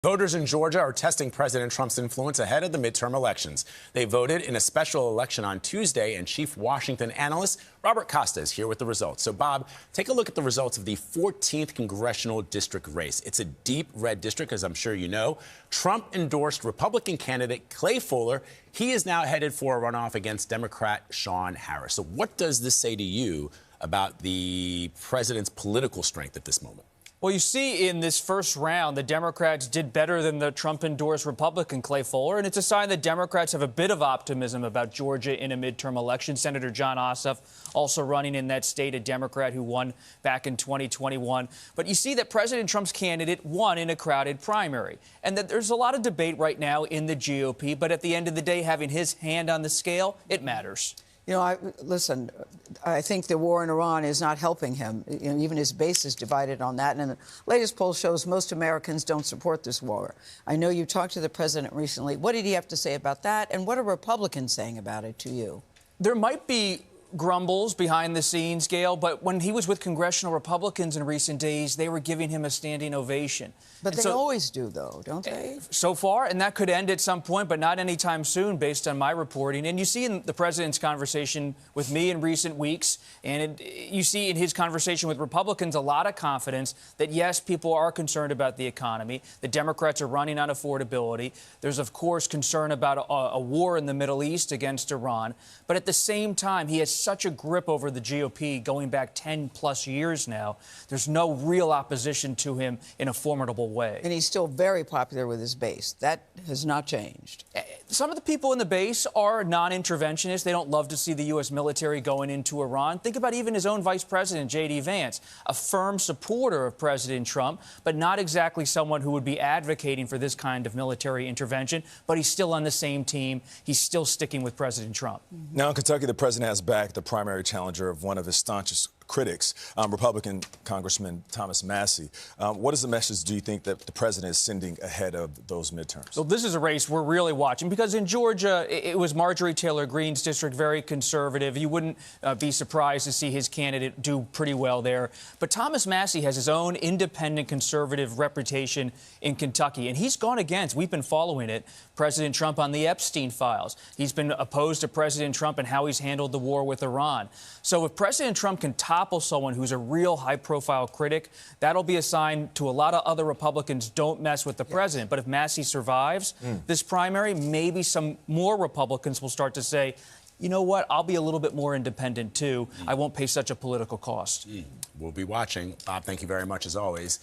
Voters in Georgia are testing President Trump's influence ahead of the midterm elections. They voted in a special election on Tuesday, and Chief Washington analyst Robert Costa is here with the results. So, Bob, take a look at the results of the 14th congressional district race. It's a deep red district, as I'm sure you know. Trump endorsed Republican candidate Clay Fuller. He is now headed for a runoff against Democrat Shawn Harris. So what does this say to you about the president's political strength at this moment? Well, you see in this first round, the Democrats did better than the Trump-endorsed Republican Clay Fuller, and it's a sign that Democrats have a bit of optimism about Georgia in a midterm election. Senator Jon Ossoff also running in that state, a Democrat who won back in 2021. But you see that President Trump's candidate won in a crowded primary, and that there's a lot of debate right now in the GOP, but at the end of the day, having his hand on the scale, it matters. You know, I think the war in Iran is not helping him. You know, even his base is divided on that. And the latest poll shows most Americans don't support this war. I know you talked to the president recently. What did he have to say about that? And what are Republicans saying about it to you? There might be grumbles behind the scenes, Gayle, but when he was with congressional Republicans in recent days, they were giving him a standing ovation. But they always do, though, don't they? So far, and that could end at some point, but not anytime soon, based on my reporting. And you see in the president's conversation with me in recent weeks, and you see in his conversation with Republicans a lot of confidence that, yes, people are concerned about the economy. The Democrats are running on affordability. There's, of course, concern about a war in the Middle East against Iran. But at the same time, he has such a grip over the GOP going back 10-plus years now. There's no real opposition to him in a formidable way. And he's still very popular with his base. That has not changed. Some of the people in the base are non-interventionists. They don't love to see the U.S. military going into Iran. Think about even his own vice president, J.D. Vance, a firm supporter of President Trump, but not exactly someone who would be advocating for this kind of military intervention. But he's still on the same team. He's still sticking with President Trump. Now in Kentucky, the president has backed the primary challenger of one of his staunchest critics, Republican Congressman Thomas Massie. What is the message do you think that the president is sending ahead of those midterms? So this is a race we're really watching because in Georgia, it was Marjorie Taylor Greene's district, very conservative. You wouldn't be surprised to see his candidate do pretty well there. But Thomas Massie has his own independent conservative reputation in Kentucky, and he's gone against, we've been following it, President Trump on the Epstein files. He's been opposed to President Trump and how he's handled the war with Iran. So if President Trump can topple someone who's a real high-profile critic, that'll be a sign to a lot of other Republicans, don't mess with the president. But if Massie survives this primary, maybe some more Republicans will start to say, you know what, I'll be a little bit more independent, too. I won't pay such a political cost. We'll be watching. Bob, thank you very much, as always.